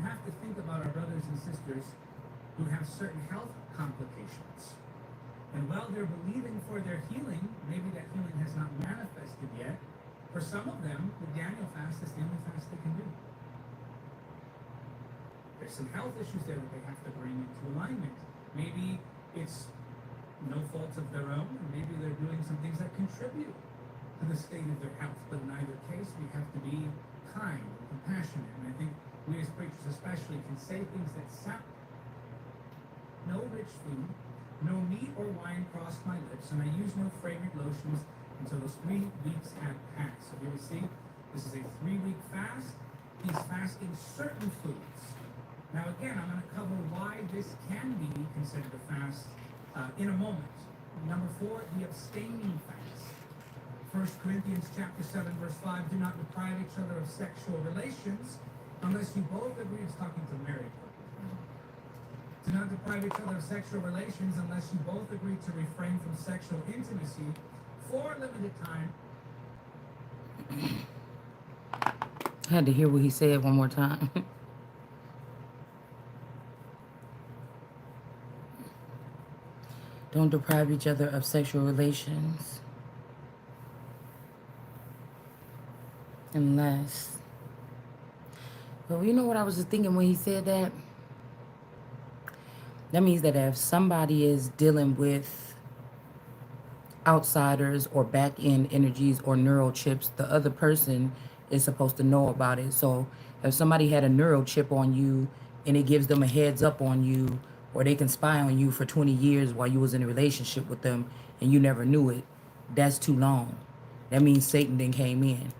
have to think about our brothers and sisters who have certain health complications. And while they're believing for their healing, maybe that healing has not manifested yet. For some of them, the Daniel fast is the only fast they can do. There's some health issues there that they have to bring into alignment. Maybe it's no fault of their own, and maybe they're doing some things that contribute to the state of their health. But in either case, we have to be kind and compassionate. And I think we as preachers especially can say things that sound. No rich food, no meat or wine crossed my lips, and I use no fragrant lotions until those 3 weeks have passed. So here we see, this is a 3-week fast. He's fasting certain foods. Now again, I'm going to cover why this can be considered a fast in a moment. Number 4, the abstaining fast. 1 Corinthians chapter 7, verse 5, do not deprive each other of sexual relations unless you both agree. It's talking to married couples. Do not deprive each other of sexual relations unless you both agree to refrain from sexual intimacy for a limited time. I had to hear what he said one more time. Don't deprive each other of sexual relations unless. But you know what I was just thinking when he said that? That means that if somebody is dealing with outsiders or back end energies or neural chips, the other person is supposed to know about it. So if somebody had a neural chip on you and it gives them a heads up on you, or they can spy on you for 20 years while you was in a relationship with them and you never knew it, that's too long. That means Satan then came in.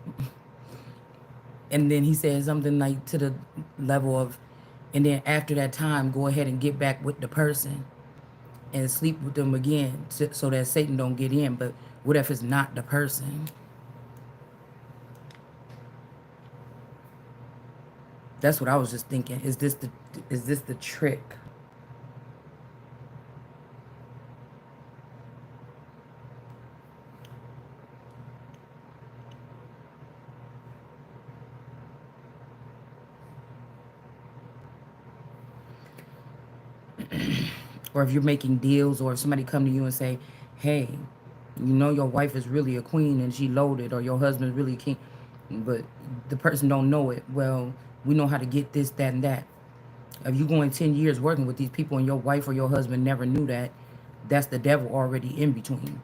And then he said something like to the level of, and then after that time, go ahead and get back with the person and sleep with them again so that Satan don't get in. But what if it's not the person? That's what I was just thinking. Is this the trick? Or if you're making deals, or if somebody come to you and say, hey, you know your wife is really a queen and she loaded, or your husband's really a king, but the person don't know it. Well, we know how to get this, that, and that. If you going 10 years working with these people and your wife or your husband never knew that, that's the devil already in between.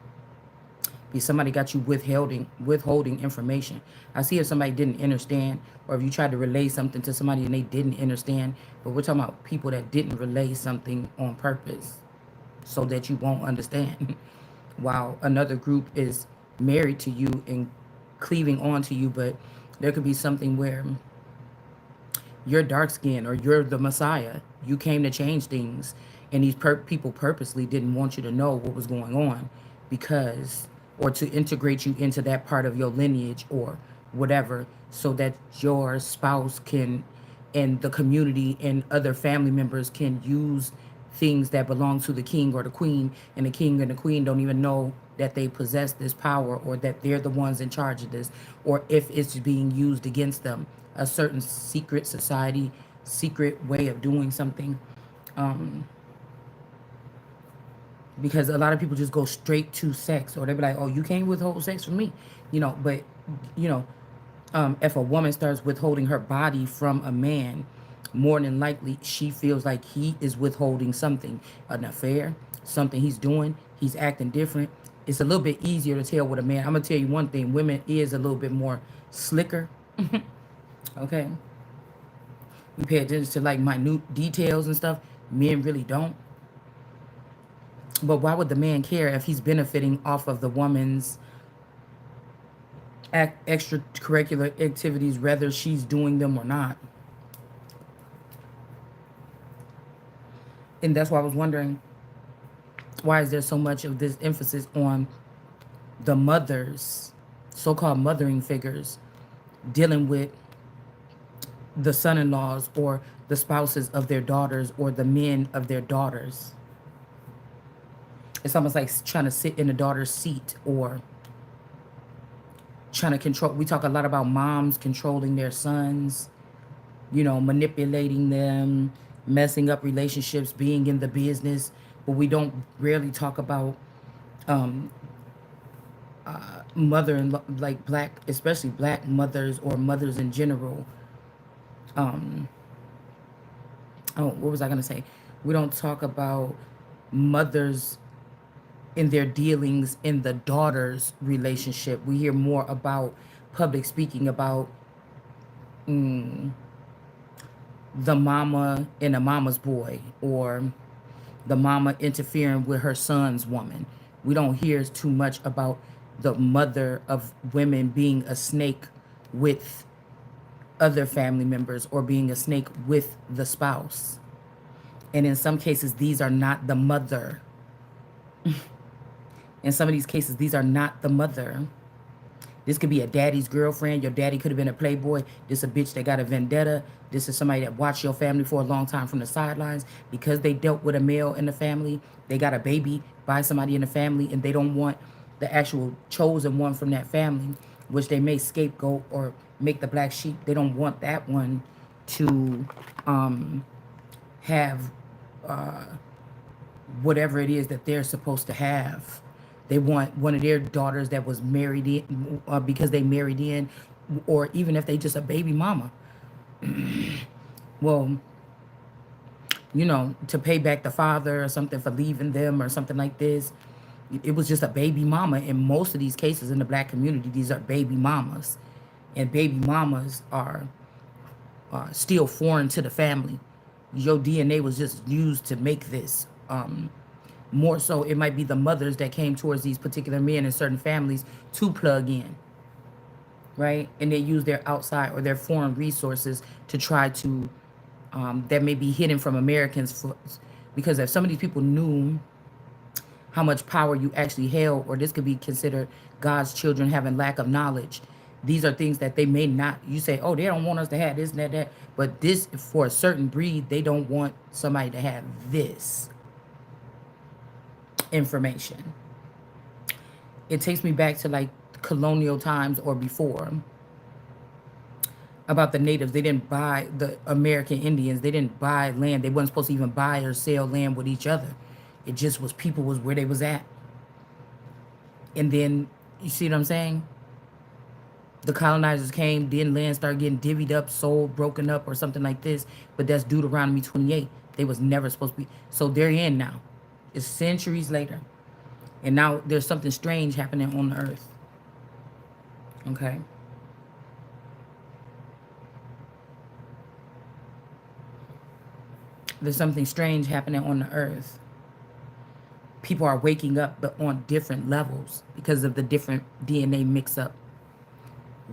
Because somebody got you withholding information. I see if somebody didn't understand, or if you tried to relay something to somebody and they didn't understand, but we're talking about people that didn't relay something on purpose so that you won't understand. While another group is married to you and cleaving on to you, but there could be something where you're dark skinned or you're the Messiah. You came to change things, and these people purposely didn't want you to know what was going on, because, or to integrate you into that part of your lineage or whatever, so that your spouse can, and the community and other family members can use things that belong to the king or the queen, and the king and the queen don't even know that they possess this power, or that they're the ones in charge of this, or if it's being used against them. A certain secret society, secret way of doing something. Because a lot of people just go straight to sex, or they be like, oh, you can't withhold sex from me, but if a woman starts withholding her body from a man, more than likely she feels like he is withholding something, an affair, something he's doing, he's acting different. It's a little bit easier to tell with a man. I'm gonna tell you one thing, women is a little bit more slicker. Okay, we pay attention to like minute details and stuff. Men really don't. But why would the man care if he's benefiting off of the woman's extracurricular activities, whether she's doing them or not? And that's why I was wondering, why is there so much of this emphasis on the mothers, so-called mothering figures, dealing with the son-in-laws or the spouses of their daughters or the men of their daughters? It's almost like trying to sit in the daughter's seat, or trying to control. We talk a lot about moms controlling their sons, manipulating them, messing up relationships, being in the business. But we don't rarely talk about um, mother and like black, especially black mothers or mothers in general. Um, oh, what was I gonna say? We don't talk about mothers in their dealings in the daughter's relationship. We hear more about public speaking about the mama and a mama's boy, or the mama interfering with her son's woman. We don't hear too much about the mother of women being a snake with other family members or being a snake with the spouse. And in some cases, these are not the mother. In some of these cases, these are not the mother. This could be a daddy's girlfriend. Your daddy could have been a playboy. This a bitch that got a vendetta. This is somebody that watched your family for a long time from the sidelines. Because they dealt with a male in the family, they got a baby by somebody in the family, and they don't want the actual chosen one from that family, which they may scapegoat or make the black sheep. They don't want that one to have whatever it is that they're supposed to have. They want one of their daughters that was married in, because they married in, or even if they just a baby mama. Well, to pay back the father or something for leaving them or something like this. It was just a baby mama. In most of these cases in the black community, these are baby mamas. And baby mamas are still foreign to the family. Your DNA was just used to make this. More so, it might be the mothers that came towards these particular men in certain families to plug in, right? And they use their outside or their foreign resources to try to, that may be hidden from Americans. Because if some of these people knew how much power you actually held, or this could be considered God's children having lack of knowledge. These are things that they may not, you say, oh, they don't want us to have this and that. But this, for a certain breed, they don't want somebody to have this information. It takes me back to like colonial times or before, about the natives. They didn't buy, the American Indians, they didn't buy land. They weren't supposed to even buy or sell land with each other. It just was, people was where they was at. And then, you see what I'm saying? The colonizers came, then land started getting divvied up, sold, broken up, or something like this. But that's Deuteronomy 28. They was never supposed to be. So they're in now. It's centuries later. And now there's something strange happening on the earth. Okay? There's something strange happening on the earth. People are waking up, but on different levels because of the different DNA mix-up.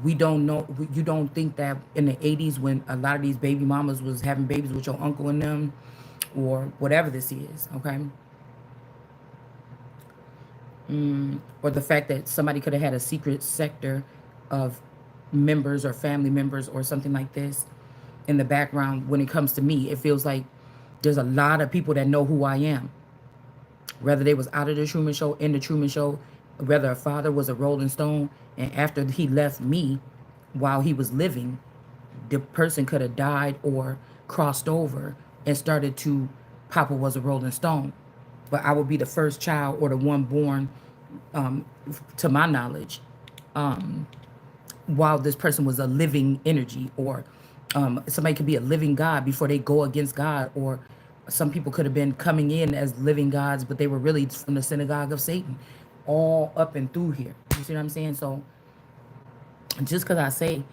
We don't know. You don't think that in the 80s, when a lot of these baby mamas was having babies with your uncle and them, or whatever this is, okay? Or the fact that somebody could have had a secret sector of members or family members or something like this in the background. When it comes to me, it feels like there's a lot of people that know who I am. Whether they was out of the Truman Show, in the Truman Show, whether a father was a Rolling Stone, and after he left me while he was living, the person could have died or crossed over and started to, Papa was a Rolling Stone. But I would be the first child or the one born, to my knowledge, while this person was a living energy, or somebody could be a living God before they go against God, or some people could have been coming in as living gods, but they were really from the synagogue of Satan, all up and through here. You see what I'm saying? So just because I say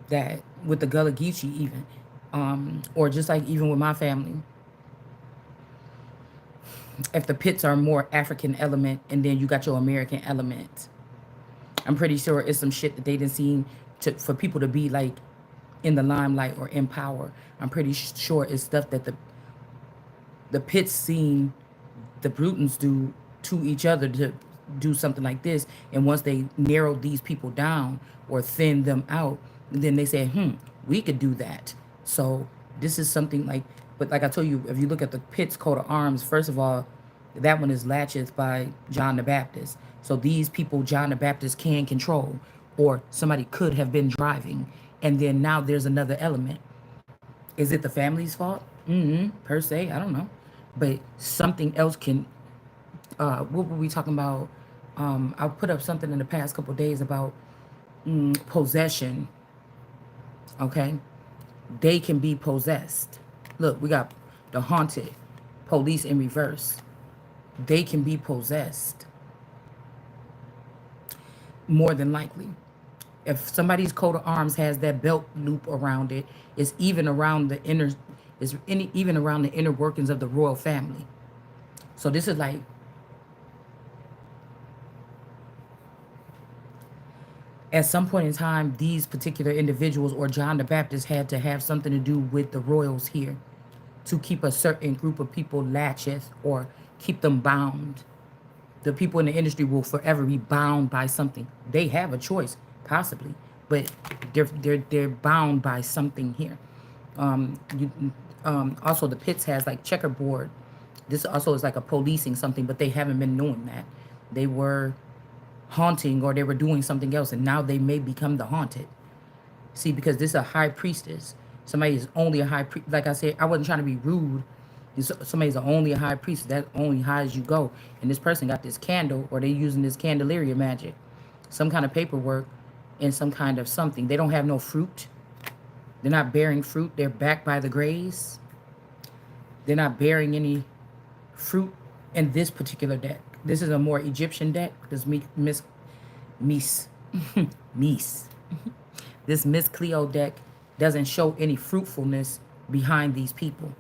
that with the Gullah Geechee even, or just like even with my family, if the pits are more African element and then you got your American element, I'm pretty sure it's some shit that they didn't seem to, for people to be like in the limelight or in power. I'm pretty sure it's stuff that the pits seen the Brutons do to each other to do something like this. And once they narrowed these people down or thinned them out, then they said, we could do that. So this is something like, but like I told you, if you look at the Pitt's coat of arms, first of all, that one is latches by John the Baptist. So these people John the Baptist can control, or somebody could have been driving. And then now there's another element. Is it the family's fault? Per se, I don't know. But something else can. What were we talking about? I put up something in the past couple days about possession. Okay, they can be possessed. Look, we got the haunted, police in reverse. They can be possessed more than likely. If somebody's coat of arms has that belt loop around it, it's even around the inner, even around the inner workings of the royal family. So this is like, at some point in time, these particular individuals or John the Baptist had to have something to do with the royals here to keep a certain group of people latches or keep them bound. The people in the industry will forever be bound by something. They have a choice, possibly, but they're bound by something here. You, also, the pits has like checkerboard. This also is like a policing something, but they haven't been doing that. They were haunting or they were doing something else, and now they may become the haunted. See, because this is a high priestess. Somebody is only a high priest. Like I said, I wasn't trying to be rude. Somebody's only a high priest. That's only high as you go. And this person got this candle, or they using this Candelaria magic, some kind of paperwork, and some kind of something. They don't have no fruit. They're not bearing fruit. They're backed by the grays. They're not bearing any fruit in this particular deck. This is a more Egyptian deck. This Miss Miss this Miss Cleo deck doesn't show any fruitfulness behind these people.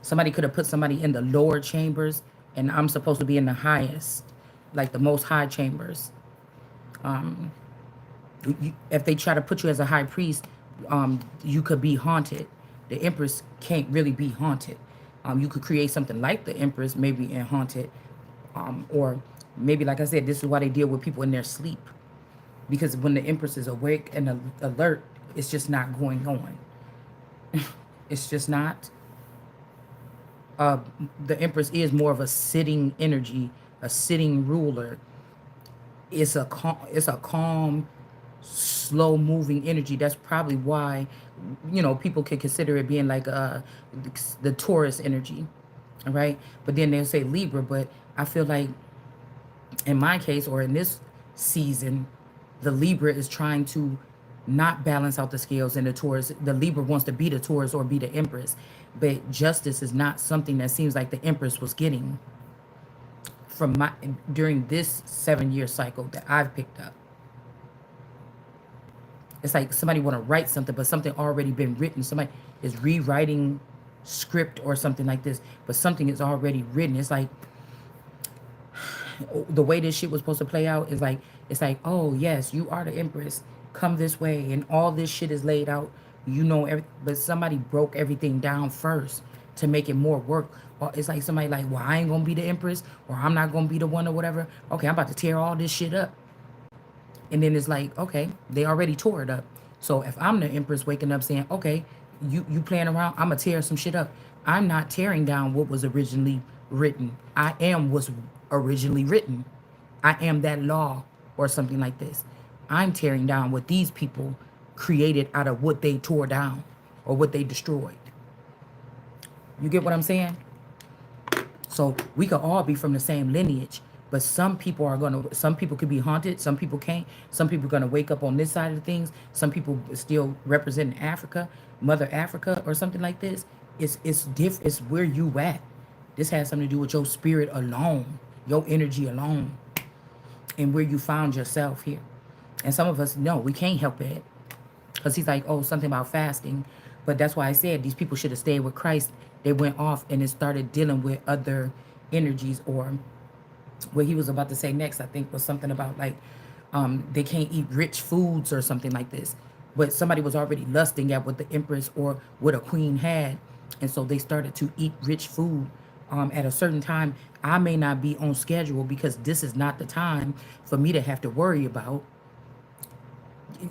Somebody could have put somebody in the lower chambers, and I'm supposed to be in the highest, like the most high chambers. If they try to put you as a high priest, you could be haunted. The Empress can't really be haunted. You could create something like the Empress, maybe in haunted, or maybe, like I said, this is why they deal with people in their sleep, because when the Empress is awake and alert, it's just not going on. It's just not. The Empress is more of a sitting energy, a sitting ruler. It's a calm, slow moving energy. That's probably why, people could consider it being like the Taurus energy, all right? But then they'll say Libra, but I feel like in my case or in this season, the Libra is trying to not balance out the scales, and the Libra wants to be the Taurus or be the Empress. But justice is not something that seems like the Empress was getting from during this 7-year cycle that I've picked up. It's like somebody want to write something, but something already been written. Somebody is rewriting script or something like this, but something is already written. It's like the way this shit was supposed to play out is like, it's like, oh yes, you are the Empress, come this way, and all this shit is laid out, but somebody broke everything down first to make it more work. Or it's like somebody like, well, I ain't gonna be the Empress, or I'm not gonna be the one, or whatever. Okay, I'm about to tear all this shit up. And then it's like, okay, they already tore it up. So if I'm the Empress waking up saying, okay, you playing around, I'm gonna tear some shit up. I'm not tearing down what was originally written. I am what's originally written. I am that law or something like this. I'm tearing down what these people created out of what they tore down or what they destroyed. You get what I'm saying? So we could all be from the same lineage, but some people could be haunted, some people can't. Some people are gonna wake up on this side of things. Some people still representing Africa, Mother Africa, or something like this. It's where you at. This has something to do with your spirit alone, your energy alone, and where you found yourself here. And some of us, no, we can't help it. Because he's like, oh, something about fasting. But that's why I said these people should have stayed with Christ. They went off and it started dealing with other energies, or what he was about to say next, I think, was something about like they can't eat rich foods or something like this. But somebody was already lusting at what the Empress or what a queen had. And so they started to eat rich food at a certain time. I may not be on schedule because this is not the time for me to have to worry about.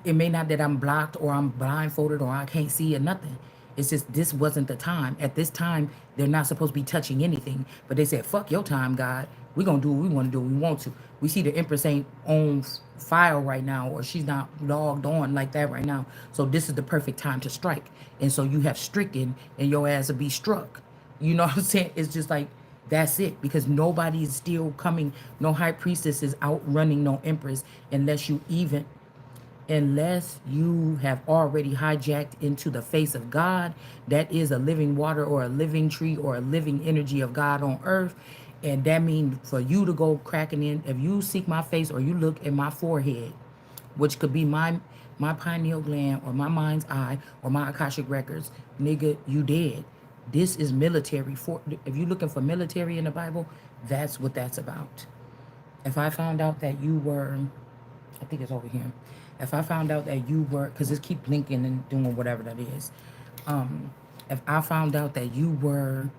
It may not that I'm blocked or I'm blindfolded or I can't see or nothing. It's just this wasn't the time. At this time, they're not supposed to be touching anything. But they said, fuck your time, God. We're going to do what we want to do. We want to. We see the Empress ain't on file right now, or she's not logged on like that right now. So this is the perfect time to strike. And so you have stricken and your ass will be struck. You know what I'm saying? It's just like, that's it. Because nobody is still coming. No high priestess is outrunning no Empress unless you have already hijacked into the face of God, that is a living water or a living tree or a living energy of God on earth. And that means for you to go cracking in, if you seek my face or you look at my forehead, which could be my pineal gland or my mind's eye or my Akashic records, nigga, you dead. This is military. For if you're looking for military in the Bible, that's what that's about. If I found out that you were, I think it's over here. If I found out that you were, because it keep blinking and doing whatever that is. If I found out that you were,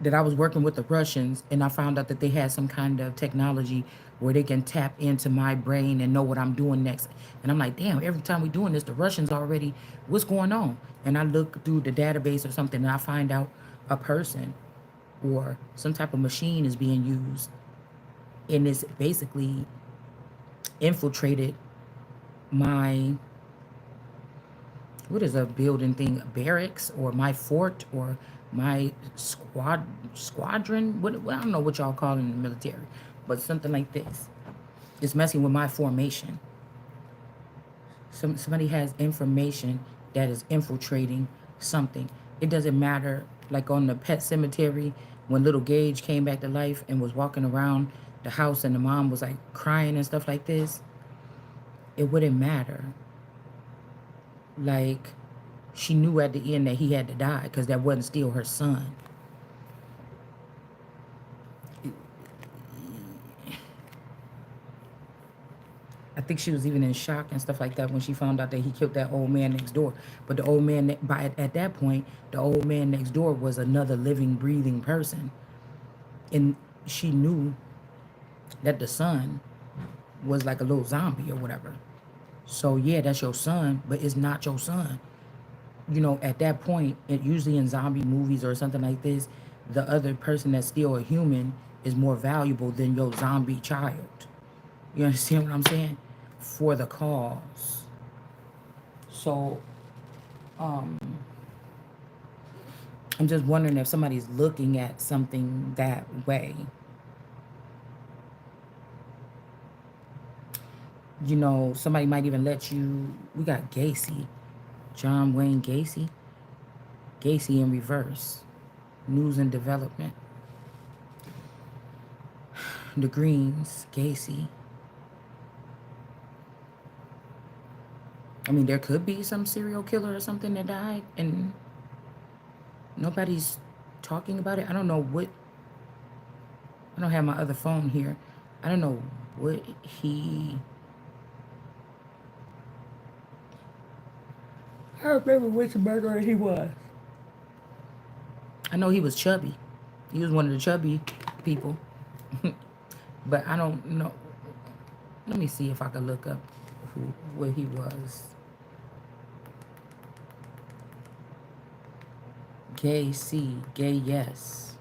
that I was working with the Russians and I found out that they had some kind of technology where they can tap into my brain and know what I'm doing next. And I'm like, damn, every time we're doing this, the Russians already, what's going on? And I look through the database or something and I find out a person or some type of machine is being used and it's basically infiltrated my, what is a building thing, barracks or my fort or my squadron, what, well, I don't know what y'all call it in the military, but something like this. It's messing with my formation. Somebody has information that is infiltrating something. It doesn't matter, like on the pet cemetery, when little Gage came back to life and was walking around the house and the mom was like crying and stuff like this, it wouldn't matter. Like, she knew at the end that he had to die because that wasn't still her son. I think she was even in shock and stuff like that when she found out that he killed that old man next door. But the old man, at that point, the old man next door was another living, breathing person. And she knew that the son was like a little zombie or whatever. So yeah, that's your son, but it's not your son. You know, at that point, it usually in zombie movies or something like this, the other person that's still a human is more valuable than your zombie child. You understand what I'm saying? For the cause. So, I'm just wondering if somebody's looking at something that way. You know, somebody might even let you. We got Gacy, John Wayne Gacy. Gacy in reverse. News and development. The Greens, Gacy. I mean, there could be some serial killer or something that died and nobody's talking about it. I don't know what. I don't have my other phone here. I don't know what he. I don't remember which murderer he was. I know he was chubby. He was one of the chubby people. But I don't know. Let me see if I can look up what he was. Gay C. Gay yes.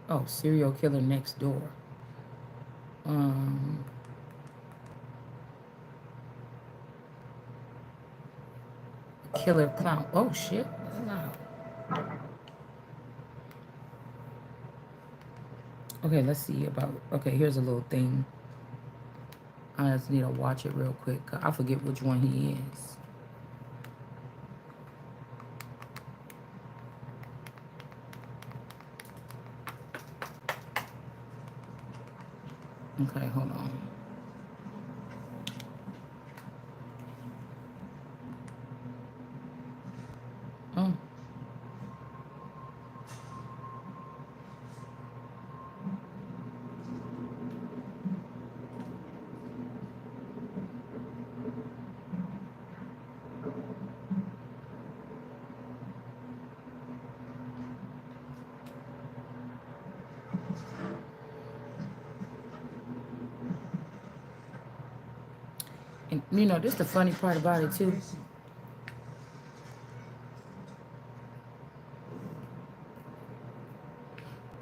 Oh, serial killer next door. Killer clown. Oh shit. That's loud. Okay, let's see about. Okay, here's a little thing. I just need to watch it real quick. I forget which one he is. Okay, hold on. Oh. You know, this the funny part about it too.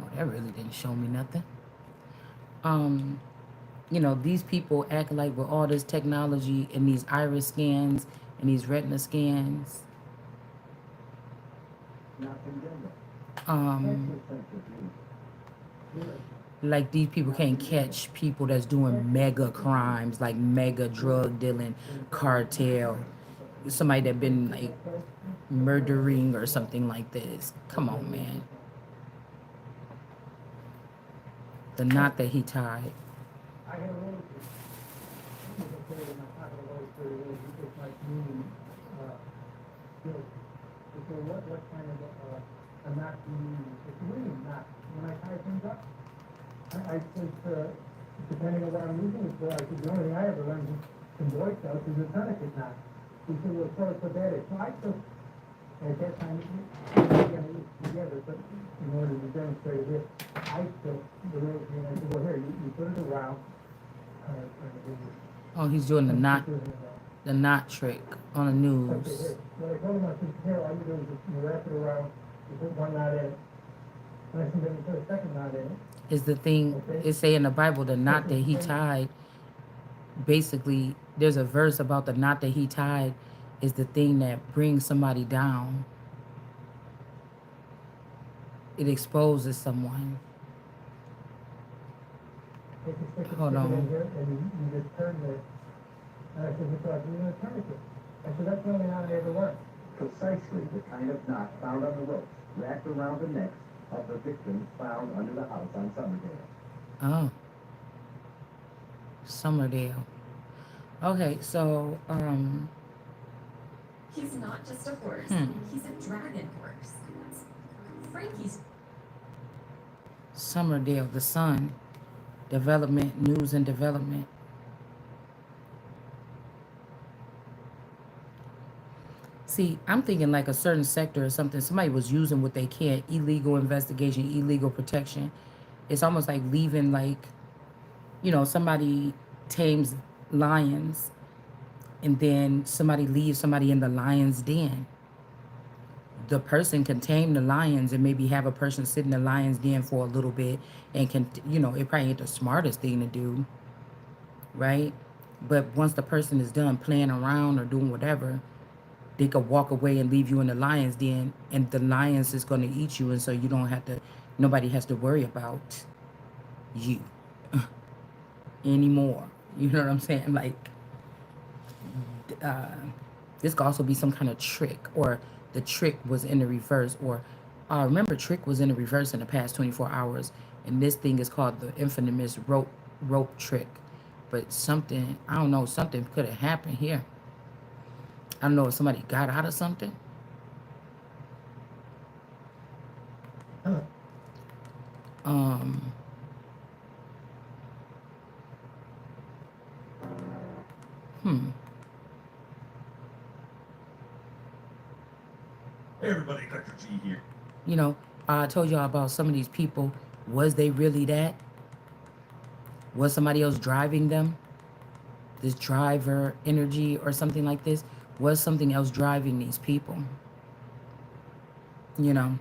Oh, that really didn't show me nothing. Um, you know, these people act like with all this technology and these iris scans and these retina scans, um, like these people can't catch people that's doing mega crimes, like mega drug dealing, cartel, somebody that been like murdering or something like this. Come on, man. The knot that he tied. I had a little, it was okay in my pocket, a little pretty little, it's like meaning, you know, okay, what kind of, a knot do you use? It's really a knot. When I tie things up, I think, depending on what I'm using it for, I think the only thing I ever learned from Boy Scouts is a tourniquet knot. He said, well, sort of put that in. So I took, at that time, we're gonna use it together, but in order to demonstrate this, I took the rosary and I said, well, here, you put it around. Oh, he's doing the knot trick on the Okay, news. here. When I told him, I said, here, all you do is you wrap it around, you put one knot in. And I said, then you put a second knot in it. Is the thing it say in the Bible the knot that he tied? Basically, there's a verse about the knot that he tied is the thing that brings somebody down. It exposes someone. Hold on. And you just turn the, and I said, it's like you're gonna turn it. I said, that's the only knot I ever learned. Precisely the kind of knot found on the ropes wrapped around the necks of the victims found under the house on Summerdale. Oh, Summerdale. Okay, so He's not just a horse. He's a dragon horse. Frankie's Summerdale, the Sun, development, news and development. See, I'm thinking like a certain sector or something. Somebody was using what they can, illegal investigation, illegal protection. It's almost like leaving like, you know, somebody tames lions and then somebody leaves somebody in the lion's den. The person can tame the lions and maybe have a person sit in the lion's den for a little bit and can, you know, it probably ain't the smartest thing to do, right? But once the person is done playing around or doing whatever, they could walk away and leave you in the lion's den, and the lions is going to eat you, and so you don't have to, nobody has to worry about you anymore. You know what I'm saying? Like, this could also be some kind of trick, or the trick was in the reverse, or remember, trick was in the reverse in the past 24 hours, and this thing is called the infamous rope trick. But something, I don't know, something could have happened here. I don't know if somebody got out of something. Um, hmm. Hey everybody, Dr. G here. You know, I told y'all about some of these people. Was they really that? Was somebody else driving them? This driver energy or something like this? Was something else driving these people? You know?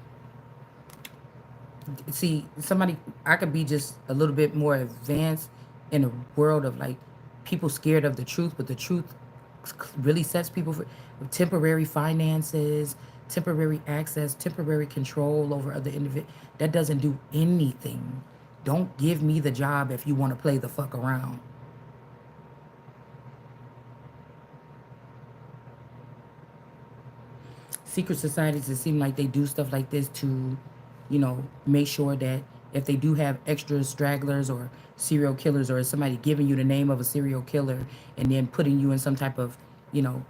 See, somebody, I could be just a little bit more advanced in a world of like people scared of the truth, but the truth really sets people for temporary finances, temporary access, temporary control over other individuals. That doesn't do anything. Don't give me the job if you want to play the fuck around. Secret societies, it seem like they do stuff like this to, you know, make sure that if they do have extra stragglers or serial killers, or somebody giving you the name of a serial killer and then putting you in some type of, you know,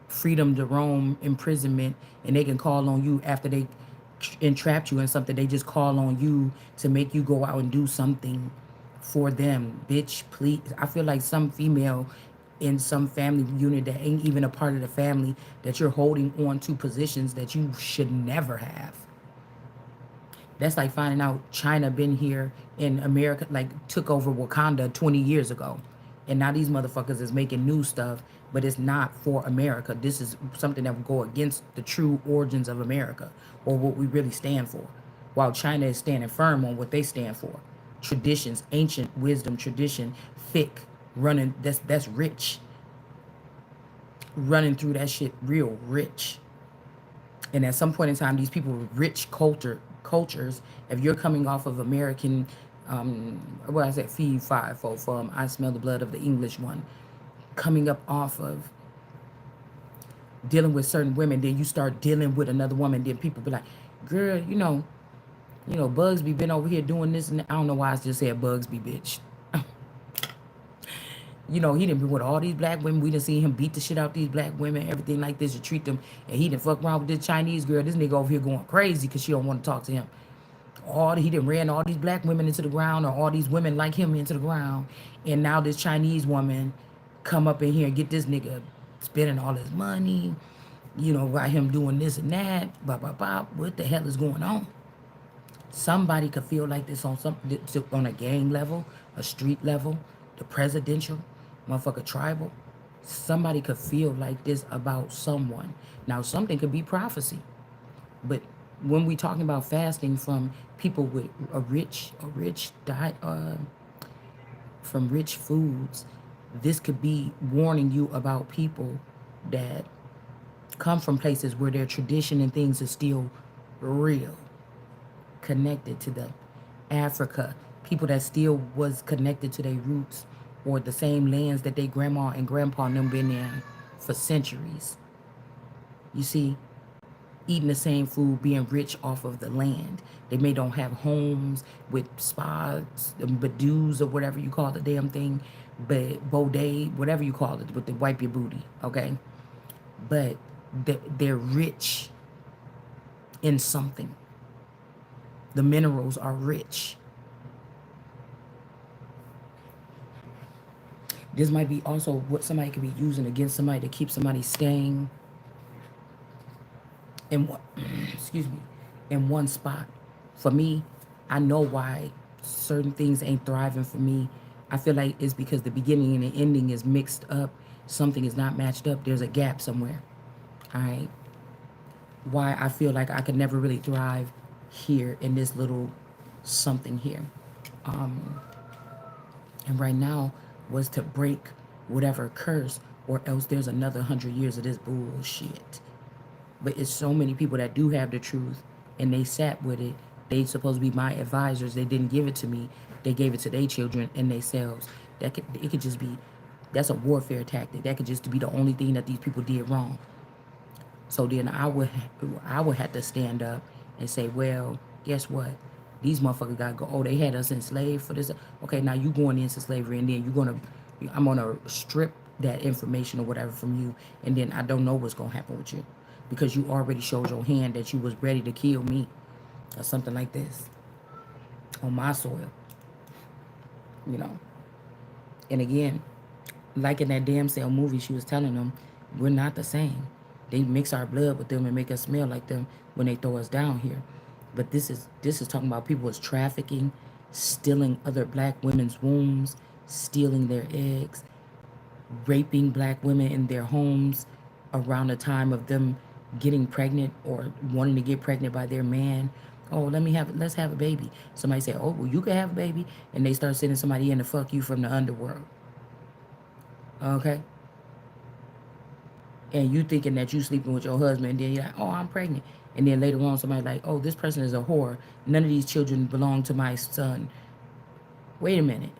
freedom to roam imprisonment, and they can call on you after they entrapped you in something. They just call on you to make you go out and do something for them. Bitch, please. I feel like some female in some family unit that ain't even a part of the family, that you're holding on to positions that you should never have. That's like finding out China been here in America, like took over Wakanda 20 years ago. And now these motherfuckers is making new stuff, but it's not for America. This is something that would go against the true origins of America or what we really stand for. While China is standing firm on what they stand for. Traditions, ancient wisdom, tradition, thick, running, that's rich. Running through that shit real rich. And at some point in time, these people with rich cultures, if you're coming off of American, what I said, feed five, four, from I smell the blood of the English one, coming up off of dealing with certain women, then you start dealing with another woman, then people be like, girl, Bugsby been over here doing this, and I don't know why I just said Bugsby, bitch. He done been with all these black women. We done seen him beat the shit out these black women, everything like this, to treat them. And he done fuck around with this Chinese girl. This nigga over here going crazy because she don't want to talk to him. He done ran all these black women into the ground, or all these women like him into the ground. And now this Chinese woman come up in here and get this nigga spending all his money, by him doing this and that, blah, blah, blah. What the hell is going on? Somebody could feel like this on a gang level, a street level, the presidential, motherfucker tribal. Somebody could feel like this about someone. Now, something could be prophecy. But when we talking about fasting from people with a rich diet, from rich foods, this could be warning you about people that come from places where their tradition and things are still real, connected to them. Africa, people that still was connected to their roots, or the same lands that their grandma and grandpa and them been in for centuries. You see, eating the same food, being rich off of the land. They may don't have homes with spas, badoos, or whatever you call the damn thing, but boudet, whatever you call it, with the wipe your booty, okay? But they're rich in something. The minerals are rich. This might be also what somebody could be using against somebody to keep somebody staying in in one spot. For me, I know why certain things ain't thriving for me. I feel like it's because the beginning and the ending is mixed up. Something is not matched up. There's a gap somewhere. All right. Why I feel like I could never really thrive here in this little something here. And right now was to break whatever curse, or else there's another 100 years of this bullshit. But it's so many people that do have the truth, and they sat with it. They supposed to be my advisors. They didn't give it to me. They gave it to their children and themselves. It could just be, that's a warfare tactic. That could just be the only thing that these people did wrong. So then I would have to stand up and say, well, guess what? These motherfuckers gotta go. Oh, they had us enslaved for this. Okay, now you going into slavery, and then I'm gonna strip that information or whatever from you, and then I don't know what's gonna happen with you, because you already showed your hand that you was ready to kill me, or something like this, on my soil. And again, like in that damn sale movie, she was telling them, we're not the same. They mix our blood with them and make us smell like them when they throw us down here. But this is talking about people as trafficking, stealing other black women's wombs, stealing their eggs, raping black women in their homes around the time of them getting pregnant or wanting to get pregnant by their man. Oh, let's have a baby. Somebody say, oh, well, you can have a baby. And they start sending somebody in to fuck you from the underworld. Okay? And you thinking that you sleeping with your husband, and then you're like, oh, I'm pregnant. And then later on, somebody like, oh, this person is a whore. None of these children belong to my son. Wait a minute.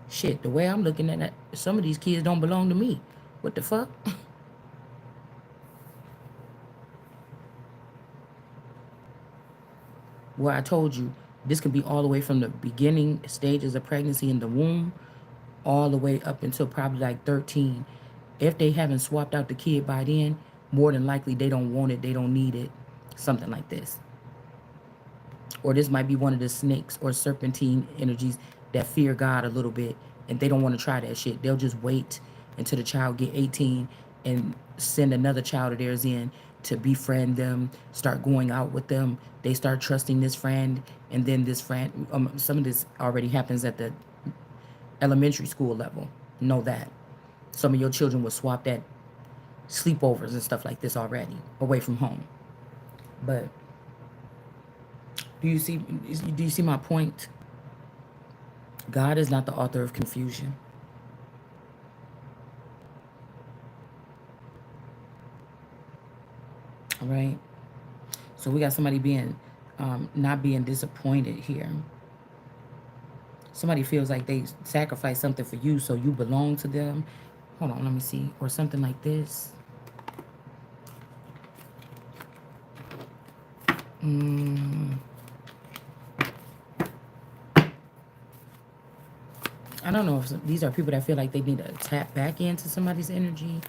Shit, the way I'm looking at it, some of these kids don't belong to me. What the fuck? Well, I told you, this could be all the way from the beginning stages of pregnancy in the womb, all the way up until probably like 13. If they haven't swapped out the kid by then, more than likely they don't want it, they don't need it, something like this. Or this might be one of the snakes or serpentine energies that fear God a little bit, and they don't want to try that shit. They'll just wait until the child get 18 and send another child of theirs in to befriend them, start going out with them. They start trusting this friend, and then this friend, some of this already happens at the elementary school level. Know that. Some of your children were swapped at sleepovers and stuff like this already, away from home. But do you see my point? God is not the author of confusion. All right. So we got somebody being not being disappointed here. Somebody feels like they sacrificed something for you, so you belong to them. Hold on, let me see. Or something like this. I don't know if these are people that feel like they need to tap back into somebody's energy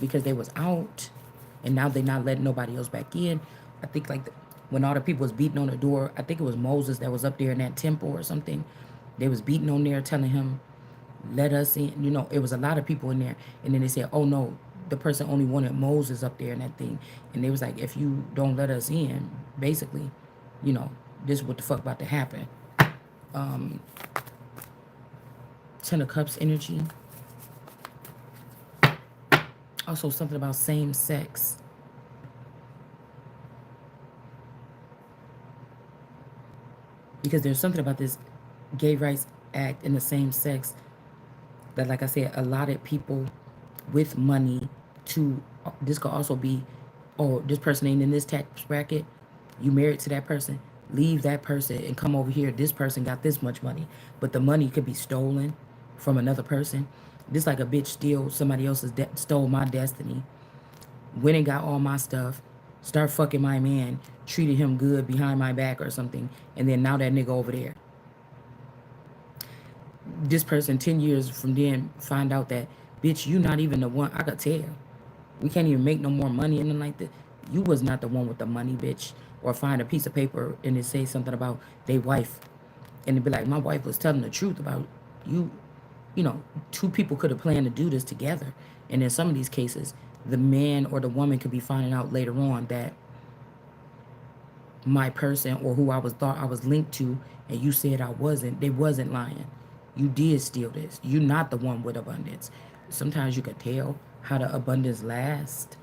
because they was out and now they're not letting nobody else back in. I think like when all the people was beating on the door, I think it was Moses that was up there in that temple or something. They was beating on there telling him, let us in. You know, it was a lot of people in there. And then they said, oh no, the person only wanted Moses up there in that thing. And they was like, if you don't let us in, basically, you know, this is what the fuck about to happen. Ten of Cups energy. Also something about same sex. Because there's something about this gay rights act in the same sex that, like I said, allotted people with money to, this could also be, oh, this person ain't in this tax bracket, you married to that person, leave that person and come over here, this person got this much money, but the money could be stolen from another person. This like a bitch steal somebody else's, stole my destiny, went and got all my stuff, start fucking my man, treated him good behind my back or something, and then now that nigga over there. This person 10 years from then find out that, bitch, you not even the one. I could tell. We can't even make no more money and then like that. You was not the one with the money, bitch. Or find a piece of paper and it say something about their wife. And it'd be like, my wife was telling the truth about you. You know, two people could have planned to do this together. And in some of these cases, the man or the woman could be finding out later on that my person or who I was thought I was linked to, and you said I wasn't, they wasn't lying. You did steal this. You're not the one with abundance. Sometimes you could tell how the abundance lasts,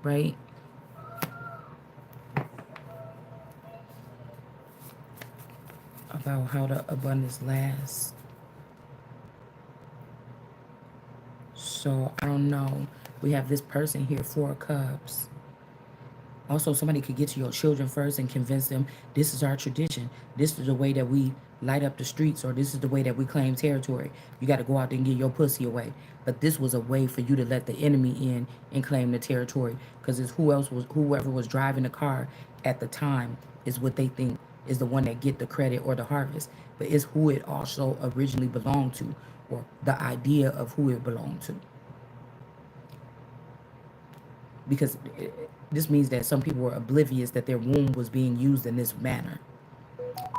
right? About how the abundance lasts. So I don't know. We have this person here, 4 of Cups. Also, somebody could get to your children first and convince them this is our tradition. This is the way that we light up the streets, or this is the way that we claim territory. You got to go out there and get your pussy away. But this was a way for you to let the enemy in and claim the territory, because it's whoever was driving the car at the time is what they think is the one that get the credit or the harvest. But it's who it also originally belonged to, or the idea of who it belonged to. Because this means that some people were oblivious that their womb was being used in this manner.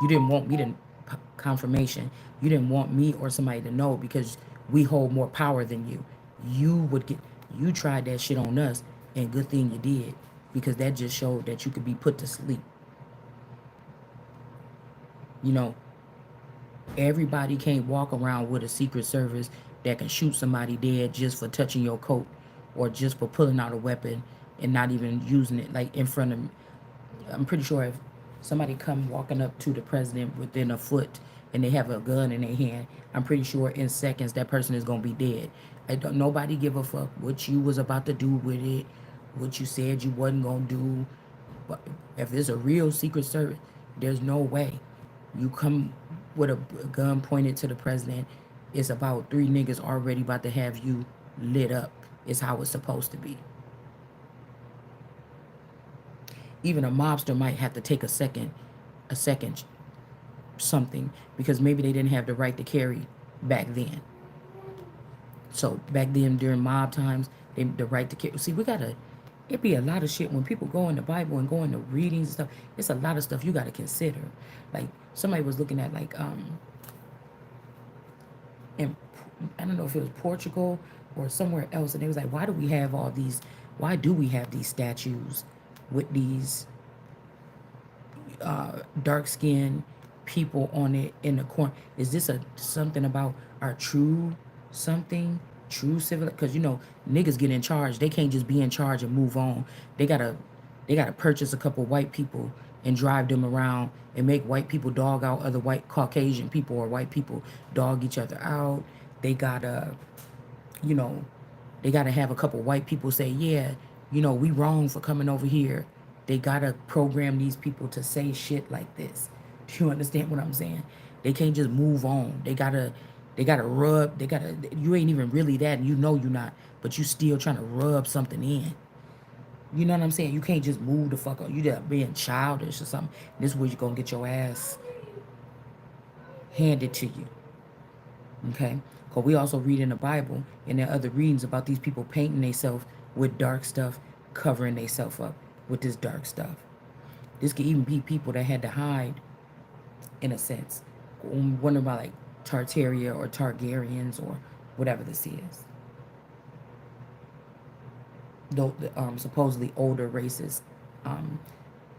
You didn't want me to confirmation. You didn't want me or somebody to know because we hold more power than you. You tried that shit on us, and good thing you did, because that just showed that you could be put to sleep. You know, everybody can't walk around with a Secret Service that can shoot somebody dead just for touching your coat, or just for pulling out a weapon and not even using it like in front of me. I'm pretty sure if somebody come walking up to the president within a foot and they have a gun in their hand, I'm pretty sure in seconds that person is gonna be dead. Nobody give a fuck what you was about to do with it, what you said you wasn't gonna do. But if it's a real Secret Service, there's no way you come with a gun pointed to the president. It's about 3 niggas already about to have you lit up. Is how it's supposed to be. Even a mobster might have to take a second something, because maybe they didn't have the right to carry back then. So back then during mob times, the right to carry. See, it'd be a lot of shit when people go in the Bible and go into readings and stuff. It's a lot of stuff you got to consider. Like somebody was looking at like I don't know if it was Portugal or somewhere else, and they was like, why Why do we have these statues with these dark skinned people on it in the corner? Is this a something about our true civil? Because niggas get in charge. They can't just be in charge and move on. They gotta purchase a couple white people and drive them around and make white people dog out other white Caucasian people, or white people dog each other out. They gotta, you know, they gotta have a couple white people say, yeah, we wrong for coming over here. They gotta program these people to say shit like this. Do you understand what I'm saying? They can't just move on. They gotta rub. You ain't even really that, and you're not, but you still trying to rub something in. You know what I'm saying? You can't just move the fuck up. You just being childish or something. This is where you're gonna get your ass handed to you. Okay? Because we also read in the Bible and there are other readings about these people painting themselves with dark stuff, covering themselves up with this dark stuff. This could even be people that had to hide, in a sense. I'm wondering about like Tartaria or Targaryens or whatever this is. Though supposedly older races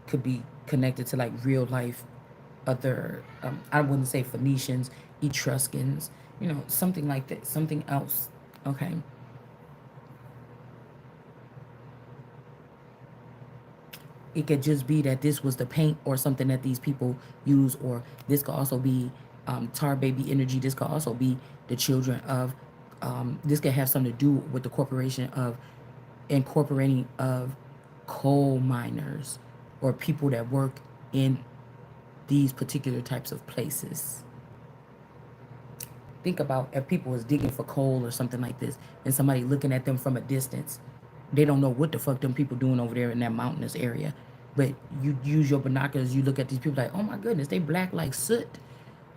could be connected to like real life other, I wouldn't say Phoenicians, Etruscans, something like that, something else. Okay. It could just be that this was the paint or something that these people use, or this could also be tar baby energy. This could also be the children of, this could have something to do with the corporation of incorporating of coal miners or people that work in these particular types of places. Think about if people was digging for coal or something like this and somebody looking at them from a distance. They don't know what the fuck them people doing over there in that mountainous area. But you use your binoculars, you look at these people like, oh my goodness, they black like soot,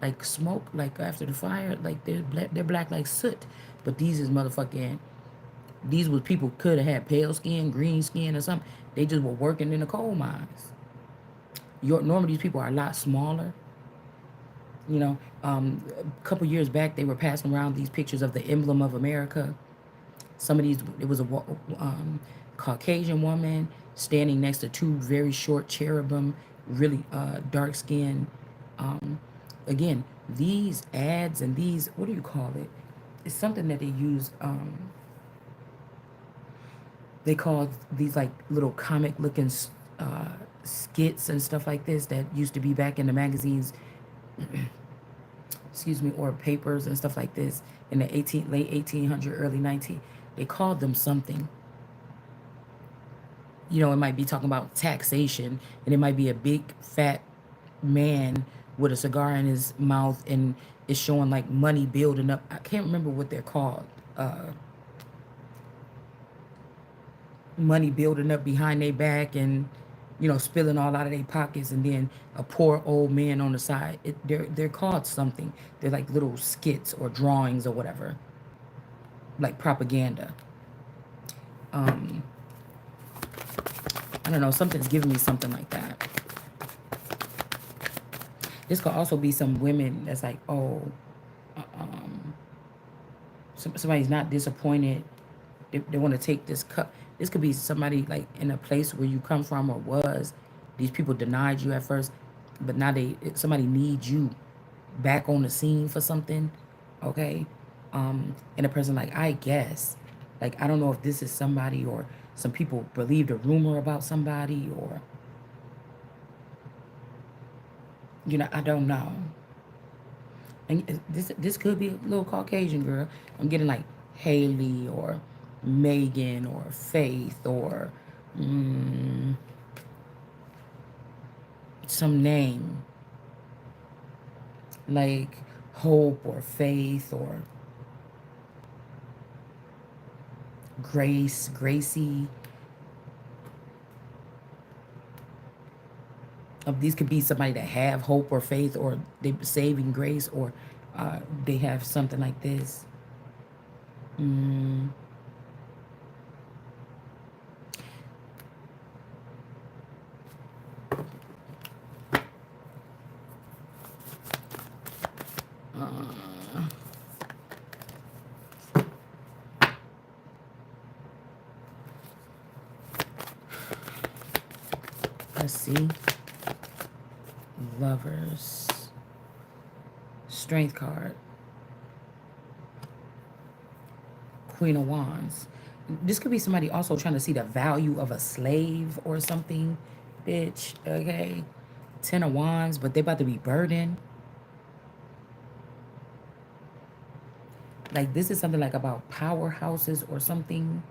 like smoke, like after the fire, like they're black like soot. But these was people could have had pale skin, green skin or something. They just were working in the coal mines. Normally these people are a lot smaller. A couple years back, they were passing around these pictures of the emblem of America. Some of these, it was a Caucasian woman standing next to two very short cherubim, really dark skinned. Again, these ads and these, what do you call it? It's something that they use. They call these like little comic looking skits and stuff like this that used to be back in the magazines. Excuse me, or papers and stuff like this in the late 1800, early 19. They called them something. It might be talking about taxation, and it might be a big fat man with a cigar in his mouth, and it's showing like money building up. I can't remember what they're called. Money building up behind their back and spilling all out of their pockets, and then a poor old man on the side. They're called something. They're like little skits or drawings or whatever, like propaganda. I don't know. Something's giving me something like that. This could also be some women that's like, somebody's not disappointed. They want to take this cup. This could be somebody like in a place where you come from or was. These people denied you at first, but now somebody needs you back on the scene for something, okay? And a person like, I guess, like, I don't know if this is somebody or some people believed a rumor about somebody or, I don't know. And this could be a little Caucasian girl. I'm getting like Haley or Megan or Faith or some name like Hope or Faith or Gracie. These could be somebody that have hope or faith, or they saving grace, or they have something like this. Let's see. Lovers. Strength card. Queen of Wands. This could be somebody also trying to see the value of a slave or something, bitch, okay? 10 of Wands, but they about to be burdened. Like, this is something like about powerhouses or something.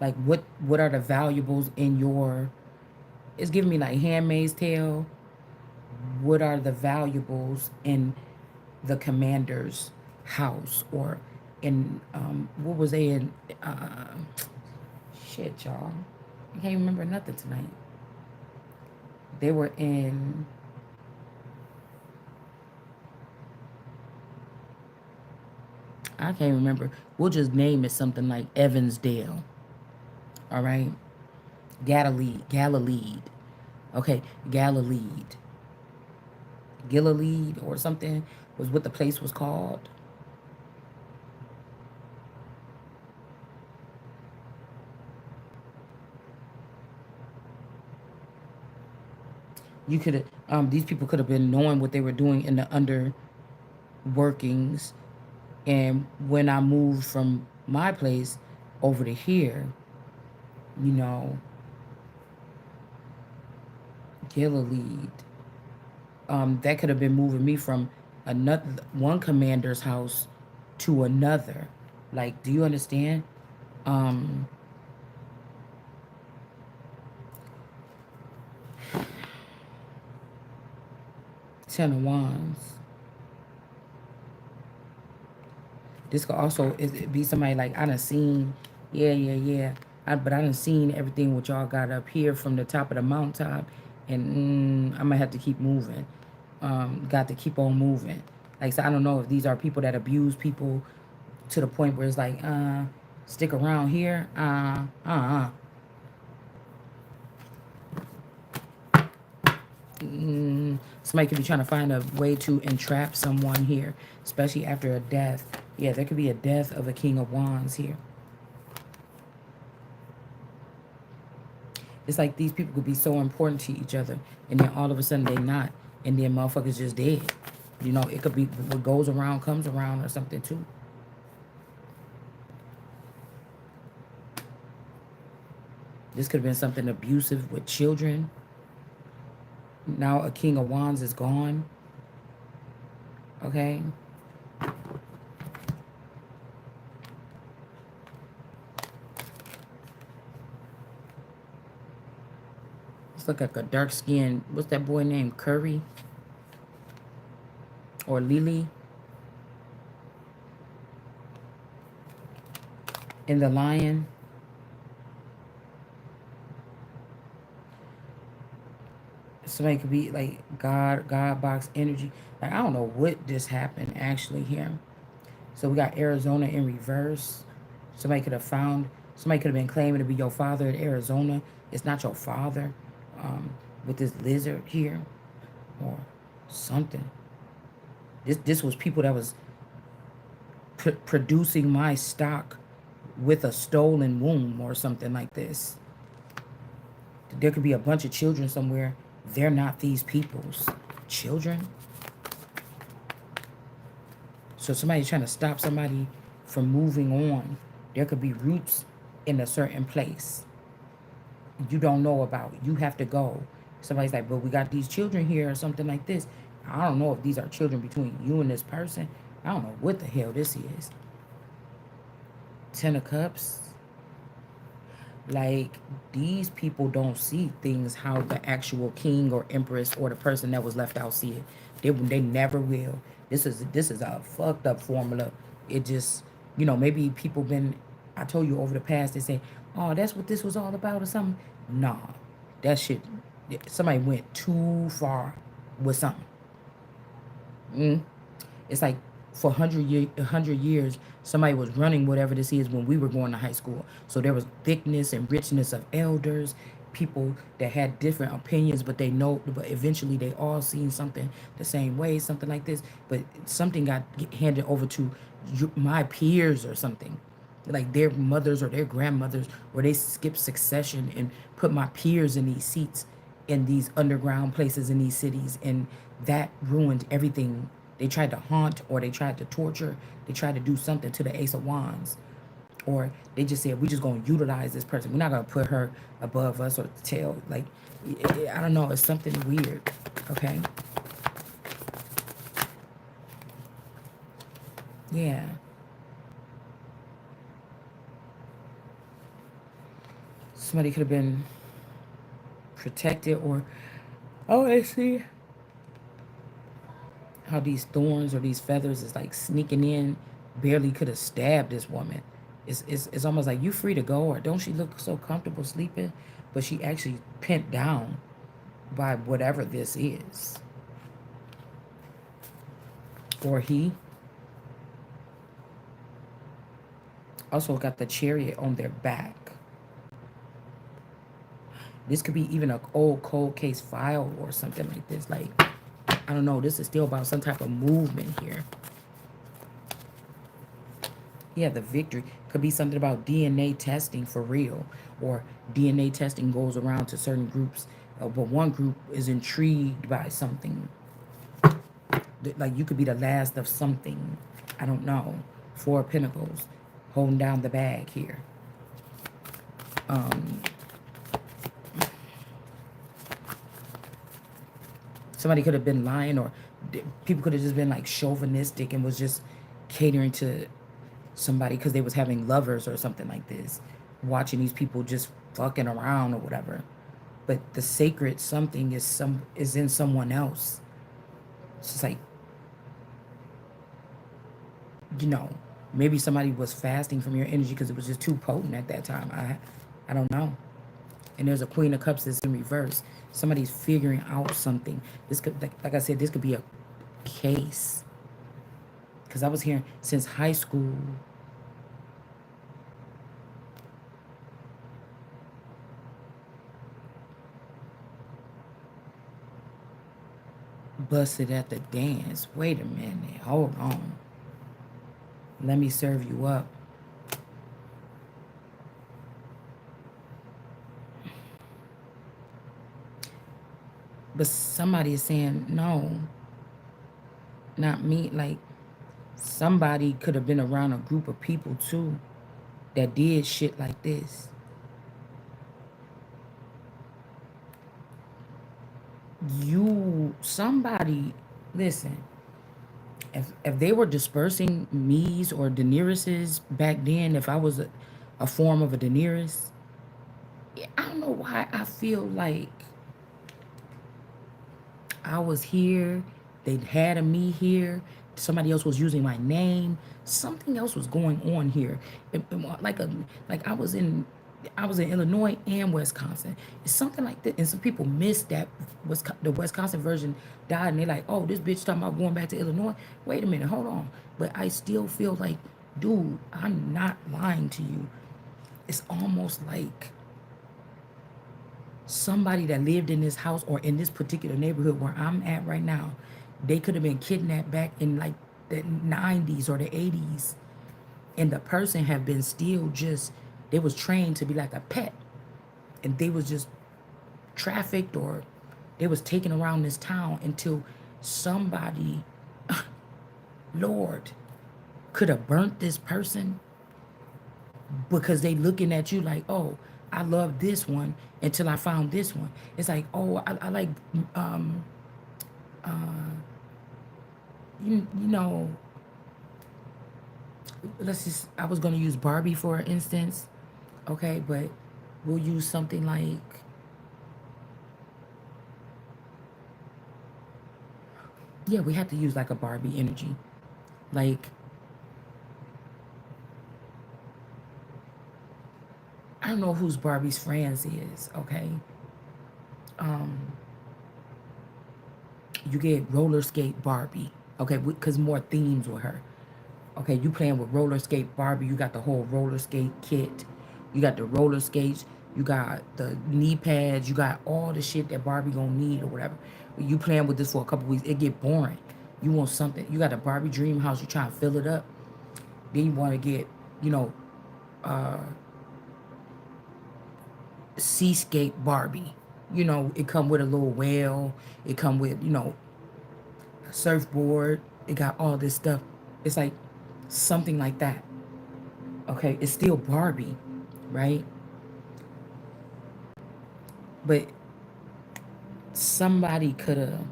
Like, what are the valuables in your... It's giving me like Handmaid's Tale. What are the valuables in the commander's house, or in what was they in? Shit, y'all, I can't remember nothing tonight. They were in... I can't remember. We'll just name it something like Evansdale. All right, Galilee. Okay, Galilee or something was what the place was called. You could have, these people could have been knowing what they were doing in the under workings. And when I moved from my place over to here, you know, Galilee, that could have been moving me from one commander's house to another. Like, do you understand? 10 of Wands. This could also be somebody like, I done seen, yeah. But I done seen everything what y'all got up here from the top of the mountaintop. And I might have to keep moving. Got to keep on moving. Like, so I don't know if these are people that abuse people to the point where it's like, stick around here. Somebody could be trying to find a way to entrap someone here, especially after a death. Yeah, there could be a death of a King of Wands here. It's like these people could be so important to each other, and then all of a sudden they not, and then motherfuckers just dead. You know, it could be what goes around comes around or something too. This could have been something abusive with children. Now a King of Wands is gone. Okay. It's like a dark skin. What's that boy named? Curry? Or Lily? In the Lion. Somebody could be like God box energy. Like, I don't know what just happened actually here. So we got Arizona in reverse. Somebody could have been claiming to be your father in Arizona. It's not your father. With this lizard here or something. This was people that was producing my stock with a stolen womb or something like this. There could be a bunch of children somewhere. They're not these people's children. So somebody's trying to stop somebody from moving on. There could be roots in a certain place you don't know about. You have to go. Somebody's like, but we got these children here or something like this. I don't know if these are children between you and this person. I don't know what the hell this is. 10 of Cups. Like, these people don't see things how the actual king or empress or the person that was left out see it. They never will. This is a fucked up formula. It just, you know, maybe people been, I told you over the past, they say, oh, that's what this was all about or something. Nah, that shit, somebody went too far with something. It's like for 100 years, somebody was running whatever this is when we were going to high school. So there was thickness and richness of elders people that had different opinions, but they know, but eventually they all seen something the same way, something like this. But something got handed over to my peers or something, like their mothers or their grandmothers, or they skipped succession and put my peers in these seats in these underground places in these cities, and that ruined everything. They tried to haunt, or they tried to torture, they tried to do something to the Ace of Wands, or they just said, we just gonna utilize this person, we're not gonna put her above us or tell, like, I don't know, it's something weird. Okay, yeah, somebody could have been protected, or, oh, I see how these thorns or these feathers is like sneaking in, barely could have stabbed this woman. It's almost like, you free to go, or don't she look so comfortable sleeping? But she actually pent down by whatever this is. Or he also got the chariot on their back. This could be even an old cold case file or something like this. Like, I don't know. This is still about some type of movement here. Yeah, the victory could be something about DNA testing for real, or DNA testing goes around to certain groups, but one group is intrigued by something. Like, you could be the last of something. I don't know. Four of Pentacles holding down the bag here. Somebody could have been lying, or people could have just been like chauvinistic and was just catering to somebody because they was having lovers or something like this, watching these people just fucking around or whatever. But the sacred something is in someone else. It's just like, you know, maybe somebody was fasting from your energy because it was just too potent at that time. I don't know. And there's a Queen of Cups that's in reverse. Somebody's figuring out something. This could, like I said, this could be a case. Because I was hearing since high school. Busted at the dance. Wait a minute. Hold on. Let me serve you up. But somebody is saying, no, not me. Like, somebody could have been around a group of people too that did shit like this. Somebody, listen, if they were dispersing me's or Daenerys's back then, if I was a form of a Daenerys, I don't know why I feel like I was here, they had a me here, somebody else was using my name, something else was going on here. Like I was in Illinois and Wisconsin. It's something like that, and some people missed that the Wisconsin version died, and they're like, oh, this bitch talking about going back to Illinois. Wait a minute, hold on. But I still feel like, dude, I'm not lying to you. It's almost like somebody that lived in this house or in this particular neighborhood where I'm at right now, they could have been kidnapped back in like the 90s or the 80s. And the person have been still just, they was trained to be like a pet. And they was just trafficked, or they was taken around this town until somebody, Lord, could have burnt this person because they looking at you like, oh, I love this one until I found this one. It's like, oh, I like, you know, I was going to use Barbie for instance, okay, but we'll use something like, yeah, we have to use like a Barbie energy. Like, I don't know who's Barbie's friends is, okay? You get roller skate Barbie, okay, because more themes with her. Okay, you playing with roller skate Barbie, you got the whole roller skate kit, you got the roller skates, You got the knee pads. You got all the shit that Barbie gonna need or whatever. You playing with this for a couple weeks, it get boring. You want something. You got a Barbie dream house. You trying to fill it up. Then you want to get, you know, seascape Barbie. You know, it come with a little whale. It come with, you know, a surfboard. It got all this stuff. It's like something like that. Okay, it's still Barbie, right? But somebody could have,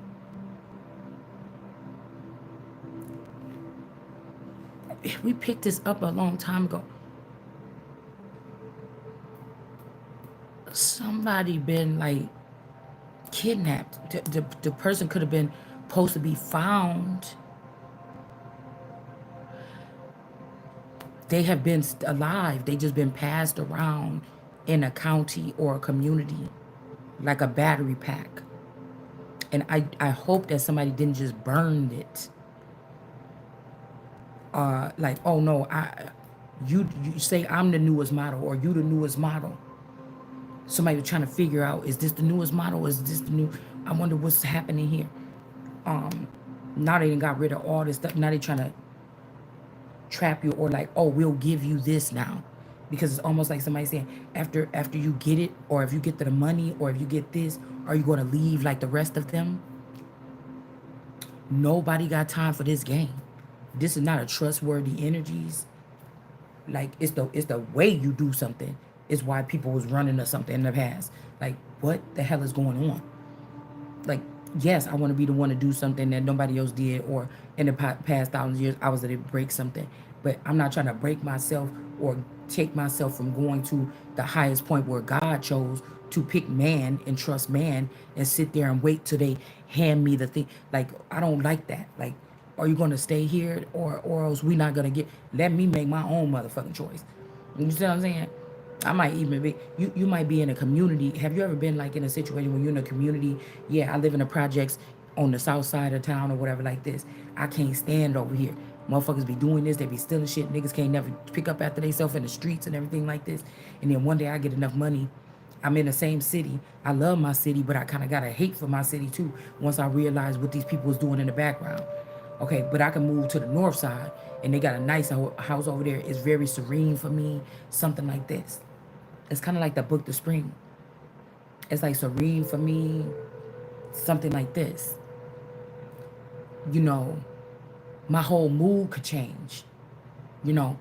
we picked this up a long time ago. Somebody been like kidnapped. The person could have been supposed to be found. They have been alive. They just been passed around in a county or a community like a battery pack. And I hope that somebody didn't just burn it. Like, oh no, you say I'm the newest model or you the newest model. Somebody was trying to figure out, is this the newest model? Is this the new? I wonder what's happening here. Now they done got rid of all this stuff. Now they trying to trap you or like, oh, we'll give you this now. Because it's almost like somebody saying, after you get it, or if you get the money, or if you get this, are you going to leave like the rest of them? Nobody got time for this game. This is not a trustworthy energies. Like it's the way you do something is why people was running or something in the past. Like, what the hell is going on? Like, yes, I want to be the one to do something that nobody else did, or in the past 1,000 years, I was going to break something. But I'm not trying to break myself or take myself from going to the highest point where God chose to pick man and trust man and sit there and wait till they hand me the thing. Like, I don't like that. Like, are you going to stay here or else we not going to let me make my own motherfucking choice. You see what I'm saying? I might even be, you might be in a community. Have you ever been like in a situation when you're in a community? Yeah, I live in the projects on the south side of town or whatever like this. I can't stand over here. Motherfuckers be doing this. They be stealing shit. Niggas can't never pick up after themselves in the streets and everything like this. And then one day I get enough money. I'm in the same city. I love my city, but I kind of got a hate for my city too once I realized what these people was doing in the background. Okay, but I can move to the north side and they got a nice house over there. It's very serene for me. Something like this. It's kind of like the book, The Spring. It's like serene for me. Something like this. You know, my whole mood could change. You know,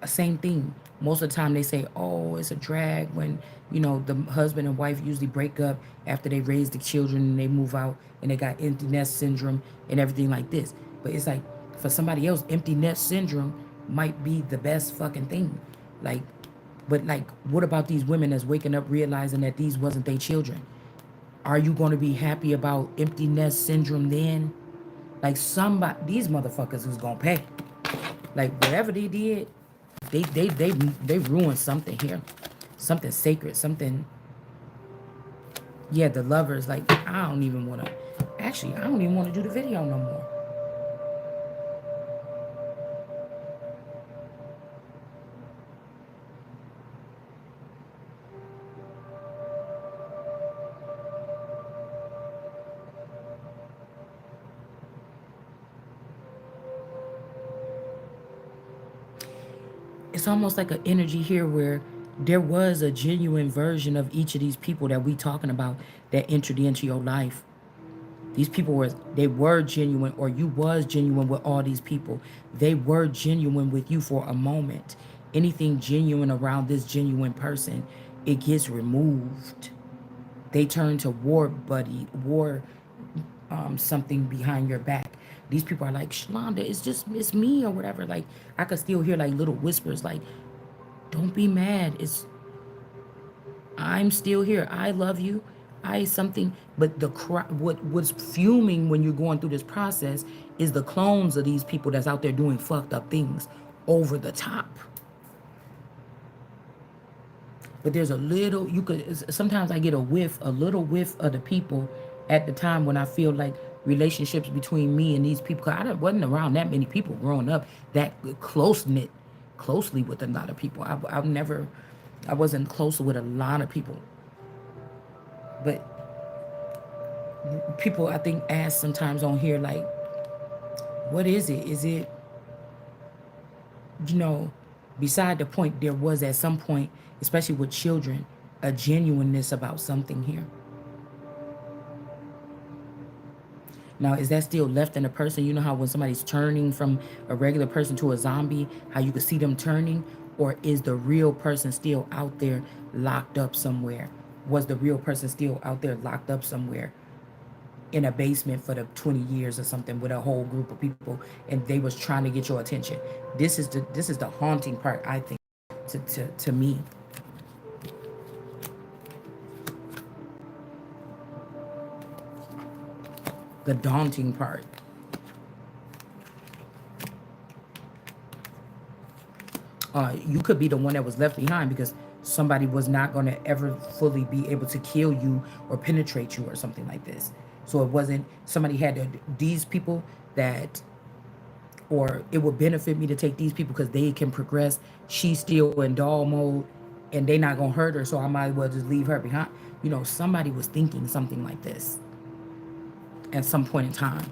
same thing. Most of the time they say, oh, it's a drag when, you know, the husband and wife usually break up after they raise the children and they move out and they got empty nest syndrome and everything like this. But it's like, for somebody else, empty nest syndrome might be the best fucking thing. Like, but like, what about these women that's waking up realizing that these wasn't their children? Are you going to be happy about empty nest syndrome then? Like these motherfuckers who's going to pay. Like whatever they did, they ruined something here. Something sacred, something. Yeah, the lovers, like, I don't even want to, actually, I don't even want to do the video no more. It's almost like an energy here where there was a genuine version of each of these people that we talking about that entered into your life. These people they were genuine, or you was genuine with all these people. They were genuine with you for a moment. Anything genuine around this genuine person, it gets removed. They turn to war something behind your back. These people are like, Shalonda, it's me or whatever. Like, I could still hear like little whispers like, don't be mad. I'm still here. I love you. But what's fuming when you're going through this process is the clones of these people that's out there doing fucked up things over the top. But there's sometimes I get a little whiff of the people at the time when I feel like relationships between me and these people, 'cause I wasn't around that many people growing up that closely with a lot of people. I've never I wasn't close with a lot of people. But people, I think, ask sometimes on here, like, what is it? Is it, you know, beside the point, there was at some point, especially with children, a genuineness about something here. Now, is that still left in a person? You know how when somebody's turning from a regular person to a zombie, how you can see them turning? Or is the real person still out there locked up somewhere? Was the real person still out there locked up somewhere in a basement for the 20 years or something with a whole group of people, and they was trying to get your attention? This is the haunting part, I think, to me. The daunting part. You could be the one that was left behind because somebody was not going to ever fully be able to kill you or penetrate you or something like this. So it wasn't somebody had to, these people that, or it would benefit me to take these people because they can progress. She's still in doll mode and they not going to hurt her. So I might as well just leave her behind. You know, somebody was thinking something like this at some point in time.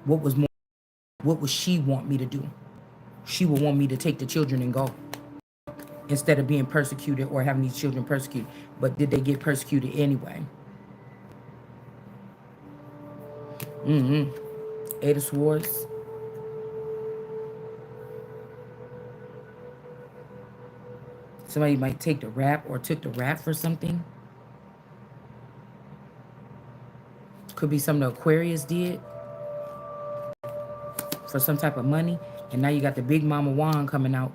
What would she want me to do? She would want me to take the children and go instead of being persecuted or having these children persecuted. But did they get persecuted anyway? Eight of Swords. Somebody might take the rap or took the rap for something. Could be something the Aquarius did for some type of money. And now you got the big mama wand coming out.